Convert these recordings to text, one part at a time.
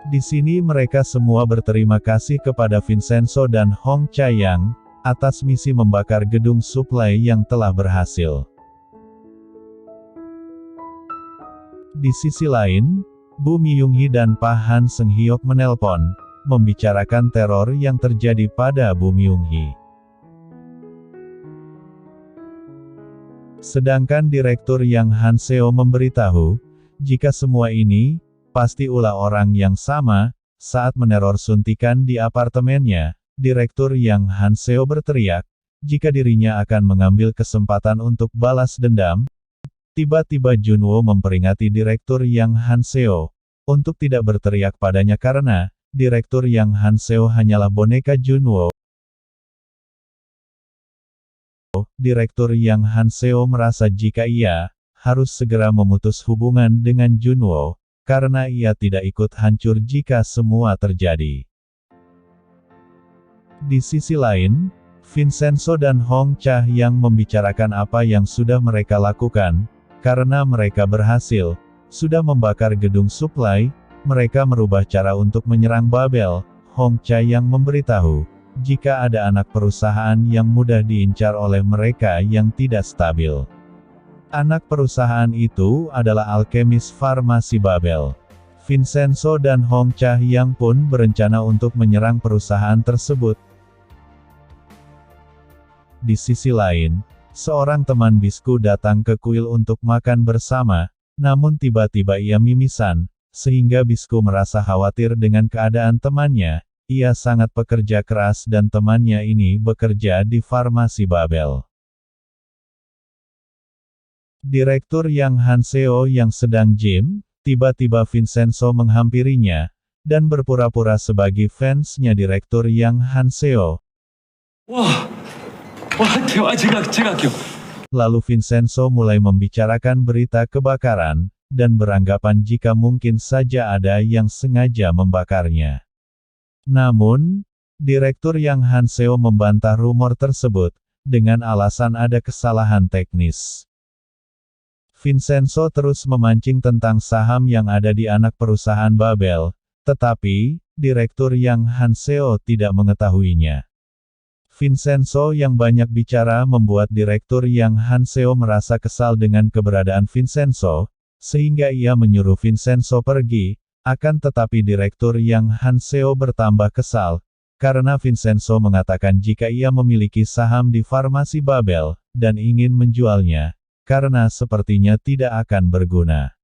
Di sini mereka semua berterima kasih kepada Vincenzo dan Hong Cha-yang, atas misi membakar gedung suplai yang telah berhasil. Di sisi lain, Bu Myung-hee dan Pak Han Seung-hyuk menelpon, membicarakan teror yang terjadi pada Bu Myung-hee. Sedangkan Direktur Yang Han Seo memberitahu, jika semua ini, pasti ulah orang yang sama. Saat meneror suntikan di apartemennya, Direktur Yang Han Seo berteriak, jika dirinya akan mengambil kesempatan untuk balas dendam. Tiba-tiba Junwo memperingati Direktur Yang Han Seo, untuk tidak berteriak padanya karena, Direktur Yang Han Seo hanyalah boneka Junwo. Direktur Yang Han Seo merasa jika ia harus segera memutus hubungan dengan Junwo, karena ia tidak ikut hancur jika semua terjadi. Di sisi lain, Vincenzo dan Hong Cha-yang membicarakan apa yang sudah mereka lakukan, karena mereka berhasil, sudah membakar gedung suplai, mereka merubah cara untuk menyerang Babel. Hong Cha-yang memberitahu, jika ada anak perusahaan yang mudah diincar oleh mereka yang tidak stabil. Anak perusahaan itu adalah alkemis farmasi Babel. Vincenzo dan Hong Cha-yang pun berencana untuk menyerang perusahaan tersebut. Di sisi lain, seorang teman Bisku datang ke kuil untuk makan bersama, namun tiba-tiba ia mimisan, sehingga Bisku merasa khawatir dengan keadaan temannya. Ia sangat pekerja keras dan temannya ini bekerja di farmasi Babel. Direktur Yang Han Seo yang sedang gym, tiba-tiba Vincenzo menghampirinya, dan berpura-pura sebagai fansnya Direktur Yang Han Seo. Lalu Vincenzo mulai membicarakan berita kebakaran, dan beranggapan jika mungkin saja ada yang sengaja membakarnya. Namun, Direktur Yang Han Seo membantah rumor tersebut, dengan alasan ada kesalahan teknis. Vincenzo terus memancing tentang saham yang ada di anak perusahaan Babel, tetapi, Direktur Yang Han Seo tidak mengetahuinya. Vincenzo yang banyak bicara membuat Direktur Yang Han Seo merasa kesal dengan keberadaan Vincenzo, sehingga ia menyuruh Vincenzo pergi, akan tetapi Direktur Yang Han Seo bertambah kesal, karena Vincenzo mengatakan jika ia memiliki saham di farmasi Babel, dan ingin menjualnya, karena sepertinya tidak akan berguna.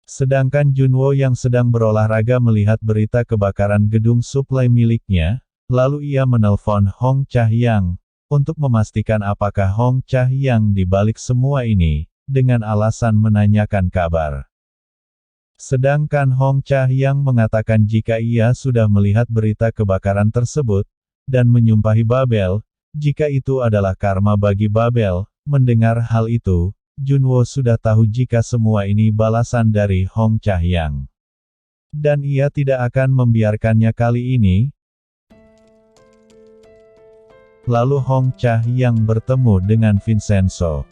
Sedangkan Junwo yang sedang berolahraga melihat berita kebakaran gedung suplai miliknya, lalu ia menelpon Hong Cha-yang, untuk memastikan apakah Hong Cha-yang di balik semua ini, dengan alasan menanyakan kabar. Sedangkan Hong Cha-yang mengatakan jika ia sudah melihat berita kebakaran tersebut, dan menyumpahi Babel, jika itu adalah karma bagi Babel. Mendengar hal itu, Junwo sudah tahu jika semua ini balasan dari Hong Cha-yang. Dan ia tidak akan membiarkannya kali ini. Lalu Hong Cha-yang bertemu dengan Vincenzo.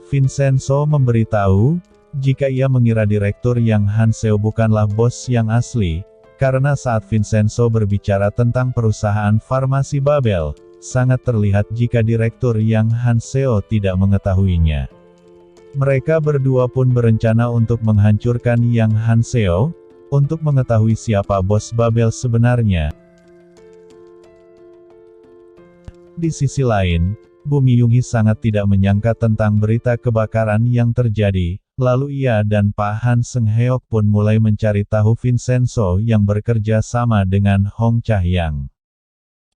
Vincenzo memberitahu, jika ia mengira Direktur Yang Han Seo bukanlah bos yang asli, karena saat Vincenzo berbicara tentang perusahaan farmasi Babel, sangat terlihat jika Direktur Yang Han Seo tidak mengetahuinya. Mereka berdua pun berencana untuk menghancurkan Yang Han Seo, untuk mengetahui siapa bos Babel sebenarnya. Di sisi lain, Bu Myung-hee sangat tidak menyangka tentang berita kebakaran yang terjadi, lalu ia dan Pak Han Seung-hyuk pun mulai mencari tahu Vincenzo yang bekerja sama dengan Hong Cha-yang.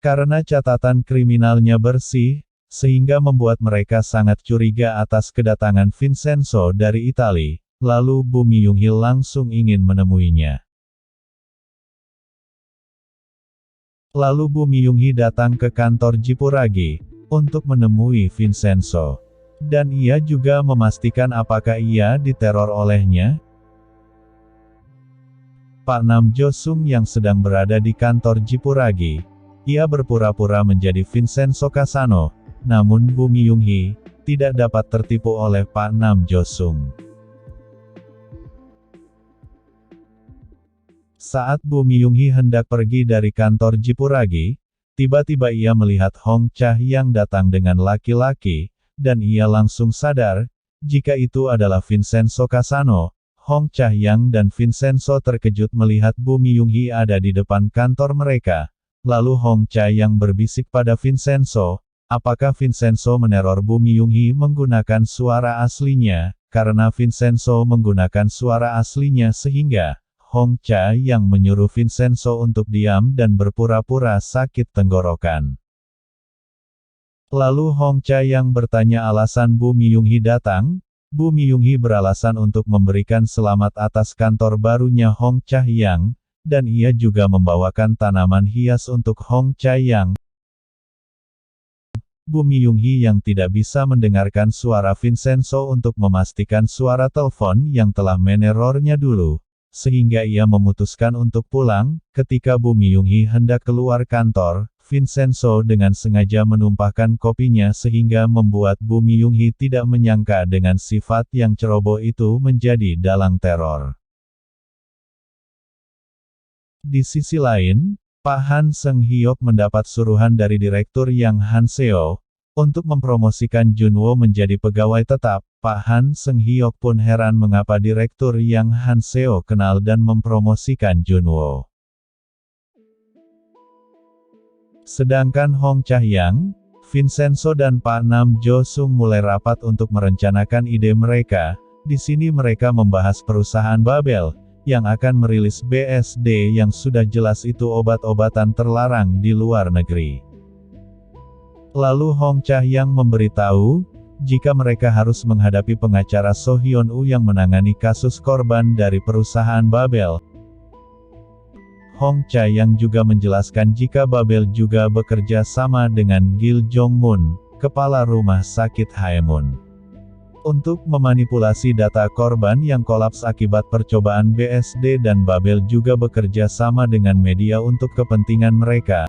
Karena catatan kriminalnya bersih, sehingga membuat mereka sangat curiga atas kedatangan Vincenzo dari Italia, lalu Bu Myung-hee langsung ingin menemuinya. Lalu Bu Myung-hee datang ke kantor Jipuragi, untuk menemui Vincenzo. Dan ia juga memastikan apakah ia diteror olehnya. Pak Nam Jo-sung yang sedang berada di kantor Jipuragi, ia berpura-pura menjadi Vincenzo Kasano, namun Bu Myung-hee tidak dapat tertipu oleh Pak Nam Jo-sung. Saat Bu Myung-hee hendak pergi dari kantor Jipuragi, tiba-tiba ia melihat Hong Cha-hyang datang dengan laki-laki, dan ia langsung sadar, jika itu adalah Vincenzo Kasano. Hong Cha-hyang dan Vincenzo terkejut melihat Bu Myung-hee ada di depan kantor mereka. Lalu Hong Cha-hyang berbisik pada Vincenzo, apakah Vincenzo meneror Bu Myung-hee menggunakan suara aslinya, karena Vincenzo menggunakan suara aslinya sehingga Hong Cha-hyang menyuruh Vincenzo untuk diam dan berpura-pura sakit tenggorokan. Lalu Hong Cha-hyang bertanya alasan Bu Myung-hee datang. Bu Myung-hee beralasan untuk memberikan selamat atas kantor barunya Hong Cha-hyang, dan ia juga membawakan tanaman hias untuk Hong Cha-hyang. Bu Myung-hee yang tidak bisa mendengarkan suara Vincenzo untuk memastikan suara telepon yang telah menerornya dulu, sehingga ia memutuskan untuk pulang. Ketika Bu Myung-hee hendak keluar kantor, Vincenzo dengan sengaja menumpahkan kopinya sehingga membuat Bu Myung-hee tidak menyangka dengan sifat yang ceroboh itu menjadi dalang teror. Di sisi lain, Pak Han Seung-hyuk mendapat suruhan dari Direktur Yang Han-seo untuk mempromosikan Junwo menjadi pegawai tetap. Pak Han Seung-hyuk pun heran mengapa Direktur Yang Han-seo kenal dan mempromosikan Junwo. Sedangkan Hong Cha-hyang, Vincenzo dan Pak Nam Jo Sung mulai rapat untuk merencanakan ide mereka. Di sini mereka membahas perusahaan Babel yang akan merilis BSD yang sudah jelas itu obat-obatan terlarang di luar negeri. Lalu Hong Cha-hyang memberitahu, jika mereka harus menghadapi pengacara So Hyun-woo yang menangani kasus korban dari perusahaan Babel. Hong Cha-hyang juga menjelaskan jika Babel juga bekerja sama dengan Gil Jong-mun, kepala rumah sakit Haemun, untuk memanipulasi data korban yang kolaps akibat percobaan BSD, dan Babel juga bekerja sama dengan media untuk kepentingan mereka.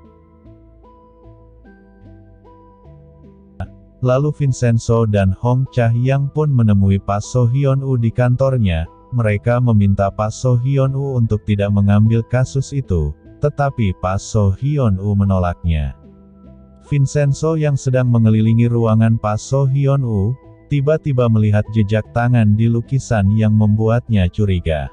Lalu Vincenzo dan Hong Cha-hyang pun menemui Pak So Hyun-woo di kantornya. Mereka meminta Pak So Hyun-woo untuk tidak mengambil kasus itu, tetapi Pak So Hyun-woo menolaknya. Vincenzo yang sedang mengelilingi ruangan Pak So Hyun-woo, tiba-tiba melihat jejak tangan di lukisan yang membuatnya curiga.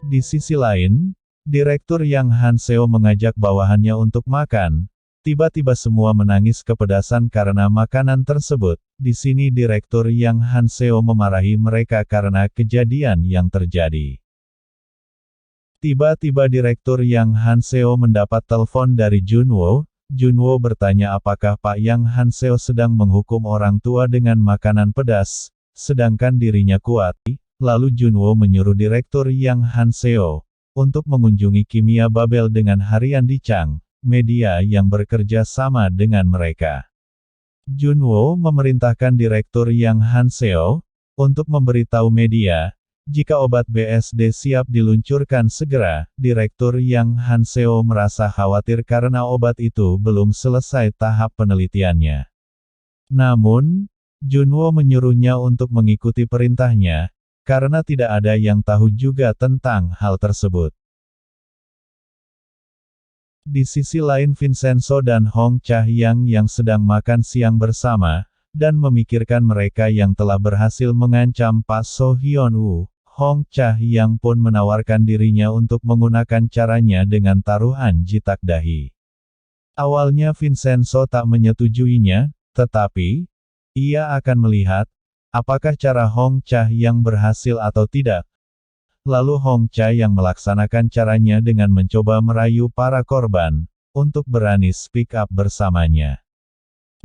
Di sisi lain, Direktur Yang Han-seo mengajak bawahannya untuk makan. Tiba-tiba semua menangis kepedasan karena makanan tersebut. Di sini Direktur Yang Han-seo memarahi mereka karena kejadian yang terjadi. Tiba-tiba Direktur Yang Han-seo mendapat telepon dari Junwo. Junwo bertanya apakah Pak Yang Han-seo sedang menghukum orang tua dengan makanan pedas, sedangkan dirinya kuat. Lalu Junwo menyuruh Direktur Yang Han-seo untuk mengunjungi Kimia Babel dengan harian di Chang, media yang bekerja sama dengan mereka. Junwo memerintahkan Direktur Yang Han-seo untuk memberitahu media, jika obat BSD siap diluncurkan segera. Direktur Yang Han-seo merasa khawatir karena obat itu belum selesai tahap penelitiannya. Namun, Junwo menyuruhnya untuk mengikuti perintahnya, karena tidak ada yang tahu juga tentang hal tersebut. Di sisi lain Vincenzo dan Hong Cha-hyang yang sedang makan siang bersama, dan memikirkan mereka yang telah berhasil mengancam Pak So Hyun-woo. Hong Cha-hyang pun menawarkan dirinya untuk menggunakan caranya dengan taruhan jitak dahi. Awalnya Vincenzo tak menyetujuinya, tetapi ia akan melihat apakah cara Hong Cha-hyang berhasil atau tidak. Lalu Hong Cha-hyang melaksanakan caranya dengan mencoba merayu para korban untuk berani speak up bersamanya.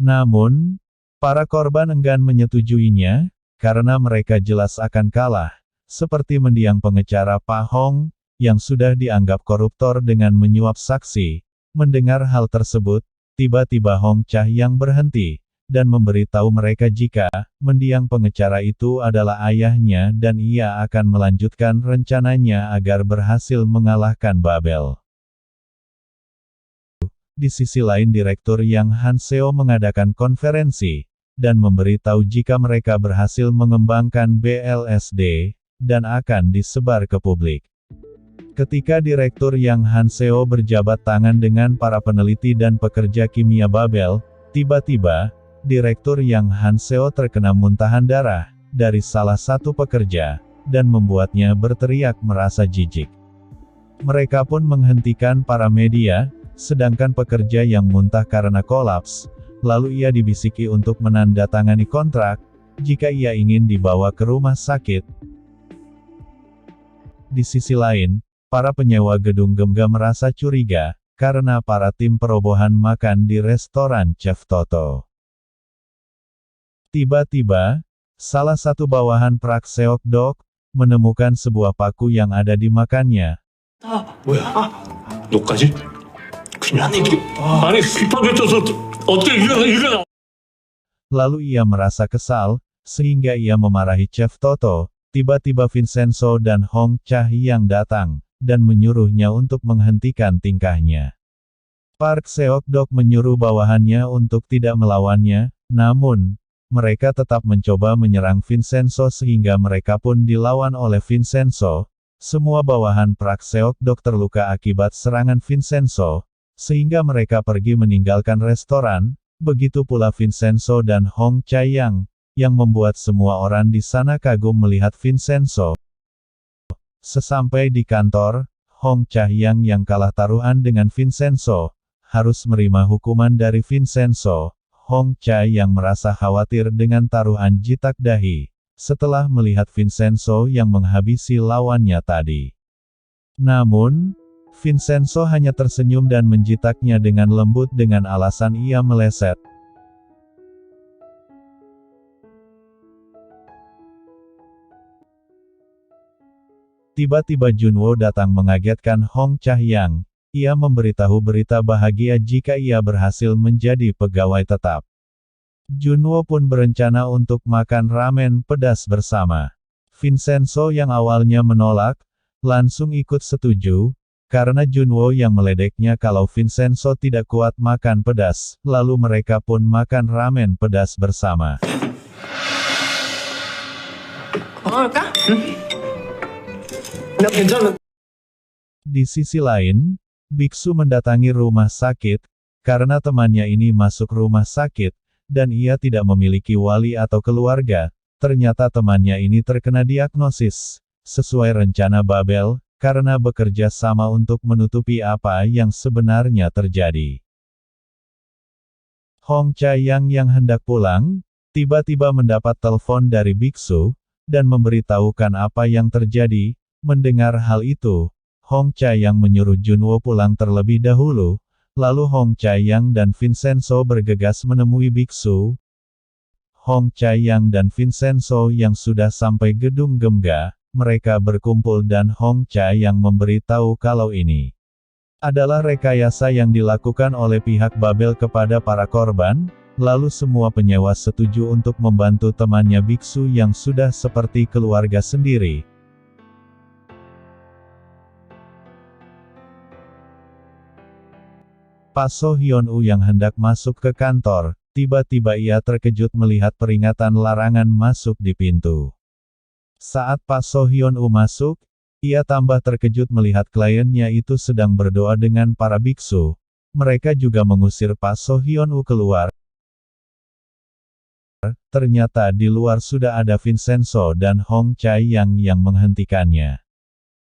Namun, para korban enggan menyetujuinya karena mereka jelas akan kalah, seperti mendiang pengacara Pak Hong yang sudah dianggap koruptor dengan menyuap saksi. Mendengar hal tersebut, tiba-tiba Hong Cha-hyang berhenti dan memberitahu mereka jika mendiang pengacara itu adalah ayahnya dan ia akan melanjutkan rencananya agar berhasil mengalahkan Babel. Di sisi lain Direktur Yang Han-seo mengadakan konferensi dan memberitahu jika mereka berhasil mengembangkan BLSD, dan akan disebar ke publik. Ketika Direktur Yang Hanseo berjabat tangan dengan para peneliti dan pekerja kimia Babel, tiba-tiba, Direktur Yang Hanseo terkena muntahan darah dari salah satu pekerja, dan membuatnya berteriak merasa jijik. Mereka pun menghentikan para media, sedangkan pekerja yang muntah karena kolaps, lalu ia dibisiki untuk menandatangani kontrak, jika ia ingin dibawa ke rumah sakit. Di sisi lain, para penyewa gedung Gemga merasa curiga, karena para tim perobohan makan di restoran Chef Toto. Tiba-tiba, salah satu bawahan Park Seok-dok, menemukan sebuah paku yang ada di makannya. 뭐야? 너까지? 큰일 났네. 아니, 힙합에서 어떻게 이거 Lalu ia merasa kesal, sehingga ia memarahi Chef Toto. Tiba-tiba Vincenzo dan Hong Cha-hyang datang, dan menyuruhnya untuk menghentikan tingkahnya. Park Seok-dok menyuruh bawahannya untuk tidak melawannya, namun, mereka tetap mencoba menyerang Vincenzo sehingga mereka pun dilawan oleh Vincenzo. Semua bawahan Park Seok-dok terluka akibat serangan Vincenzo, sehingga mereka pergi meninggalkan restoran, begitu pula Vincenzo dan Hong Cha-hyang, yang membuat semua orang di sana kagum melihat Vincenzo. Sesampai di kantor, Hong Cha-hyang yang kalah taruhan dengan Vincenzo, harus menerima hukuman dari Vincenzo. Hong Cha-hyang merasa khawatir dengan taruhan jitak dahi, setelah melihat Vincenzo yang menghabisi lawannya tadi. Namun, Vincenzo hanya tersenyum dan menjitaknya dengan lembut dengan alasan ia meleset. Tiba-tiba Junwo datang mengagetkan Hong Cha-hyang. Ia memberitahu berita bahagia jika ia berhasil menjadi pegawai tetap. Junwo pun berencana untuk makan ramen pedas bersama. Vincenzo yang awalnya menolak, langsung ikut setuju, karena Junwo yang meledeknya kalau Vincenzo tidak kuat makan pedas, lalu mereka pun makan ramen pedas bersama. 먹을까? 나 괜찮은. Di sisi lain, biksu mendatangi rumah sakit, karena temannya ini masuk rumah sakit, dan ia tidak memiliki wali atau keluarga. Ternyata temannya ini terkena diagnosis sesuai rencana Babel, karena bekerja sama untuk menutupi apa yang sebenarnya terjadi. Hong Cha-hyang yang hendak pulang, tiba-tiba mendapat telepon dari biksu, dan memberitahukan apa yang terjadi. Mendengar hal itu, Hong Cha-hyang menyuruh Junwo pulang terlebih dahulu, lalu Hong Cha-hyang dan Vincenzo bergegas menemui biksu. Hong Cha-hyang dan Vincenzo yang sudah sampai gedung Gemga, mereka berkumpul dan Hong Cha-hyang memberitahu kalau ini adalah rekayasa yang dilakukan oleh pihak Babel kepada para korban, lalu semua penyewa setuju untuk membantu temannya biksu yang sudah seperti keluarga sendiri. Pak So Hyun-woo yang hendak masuk ke kantor, tiba-tiba ia terkejut melihat peringatan larangan masuk di pintu. Saat Pak So Hyun-woo masuk, ia tambah terkejut melihat kliennya itu sedang berdoa dengan para biksu. Mereka juga mengusir Pak So Hyun-woo keluar. Ternyata di luar sudah ada Vincenzo dan Hong Cha-hyang yang menghentikannya.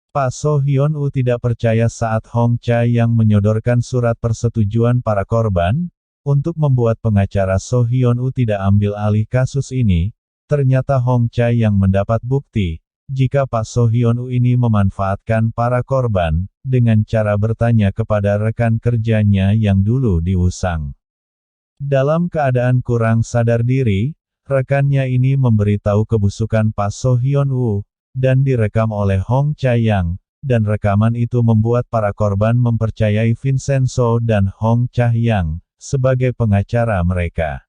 Pak So Hyun-woo tidak percaya saat Hong Cha-hyang menyodorkan surat persetujuan para korban, untuk membuat pengacara So Hyun-woo tidak ambil alih kasus ini. Ternyata Hong Cha-hyang mendapat bukti, jika Pak So Hyun-woo ini memanfaatkan para korban, dengan cara bertanya kepada rekan kerjanya yang dulu diusang. Dalam keadaan kurang sadar diri, rekannya ini memberitahu kebusukan Pak So Hyun-woo, dan direkam oleh Hong Cha-hyang, dan rekaman itu membuat para korban mempercayai Vincenzo dan Hong Cha-hyang sebagai pengacara mereka.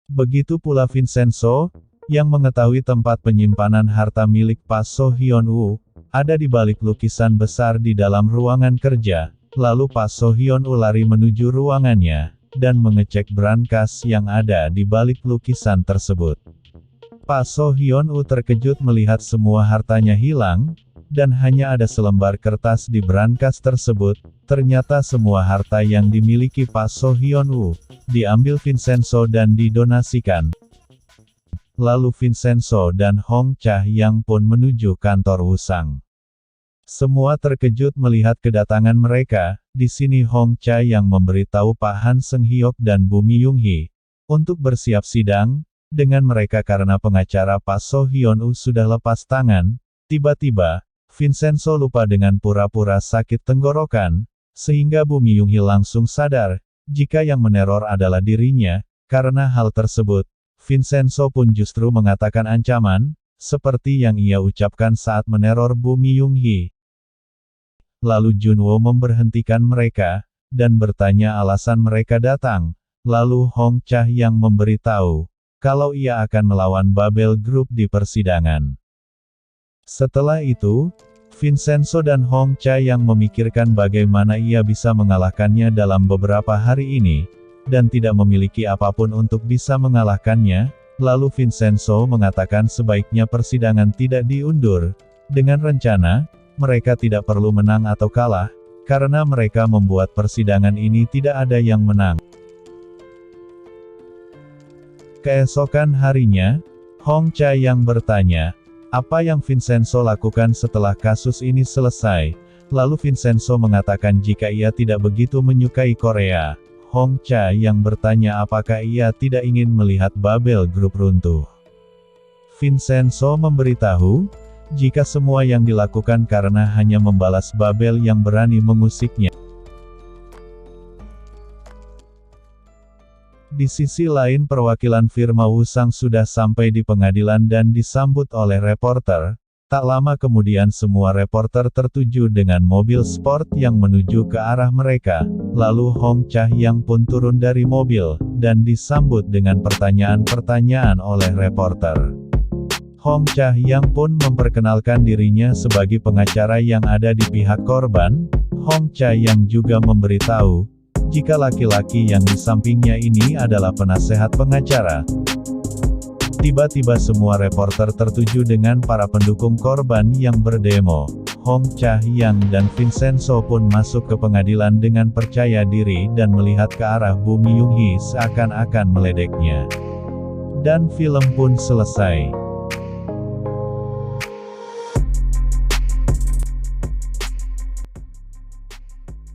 Begitu pula Vincenzo, yang mengetahui tempat penyimpanan harta milik Pak So Hyun-woo, ada di balik lukisan besar di dalam ruangan kerja, lalu Pak So Hyun-woo lari menuju ruangannya, dan mengecek brankas yang ada di balik lukisan tersebut. Pak So Hyun-woo terkejut melihat semua hartanya hilang, dan hanya ada selembar kertas di brankas tersebut. Ternyata semua harta yang dimiliki Pak So Hyun-woo diambil Vincenzo dan didonasikan. Lalu Vincenzo dan Hong Cha-hyang pun menuju kantor Woo-sang. Semua terkejut melihat kedatangan mereka. Di sini Hong Cha-hyang memberitahu Pak Han Seung-hyuk dan Bu Mi-young-hee untuk bersiap sidang dengan mereka karena pengacara Pak So Hyun-woo sudah lepas tangan. Tiba-tiba, Vincenzo lupa dengan pura-pura sakit tenggorokan, sehingga Bu Mi-young-hee langsung sadar jika yang meneror adalah dirinya. Karena hal tersebut, Vincenzo pun justru mengatakan ancaman, seperti yang ia ucapkan saat meneror Bu Mi-young-hee. Lalu Junwo memberhentikan mereka, dan bertanya alasan mereka datang. Lalu Hong Cha-hyang memberitahu kalau ia akan melawan Babel Group di persidangan. Setelah itu, Vincenzo dan Hong Cha-hyang memikirkan bagaimana ia bisa mengalahkannya dalam beberapa hari ini, dan tidak memiliki apapun untuk bisa mengalahkannya. Lalu Vincenzo mengatakan sebaiknya persidangan tidak diundur. Dengan rencana, mereka tidak perlu menang atau kalah, karena mereka membuat persidangan ini tidak ada yang menang. Keesokan harinya, Hong Cha-hyang bertanya, apa yang Vincenzo lakukan setelah kasus ini selesai. Lalu Vincenzo mengatakan jika ia tidak begitu menyukai Korea. Hong Cha-hyang bertanya apakah ia tidak ingin melihat Babel Group runtuh. Vincenzo memberitahu, jika semua yang dilakukan karena hanya membalas Babel yang berani mengusiknya. Di sisi lain perwakilan firma Woo-sang sudah sampai di pengadilan dan disambut oleh reporter. Tak lama kemudian semua reporter tertuju dengan mobil sport yang menuju ke arah mereka. Lalu Hong Cha-hyang pun turun dari mobil, dan disambut dengan pertanyaan-pertanyaan oleh reporter. Hong Cha-hyang pun memperkenalkan dirinya sebagai pengacara yang ada di pihak korban. Hong Cha-hyang juga memberitahu, jika laki-laki yang di sampingnya ini adalah penasehat pengacara. Tiba-tiba semua reporter tertuju dengan para pendukung korban yang berdemo. Hong Cha-hyang dan Vincenzo pun masuk ke pengadilan dengan percaya diri dan melihat ke arah Bu Mi-young-hee seakan-akan meledeknya. Dan film pun selesai.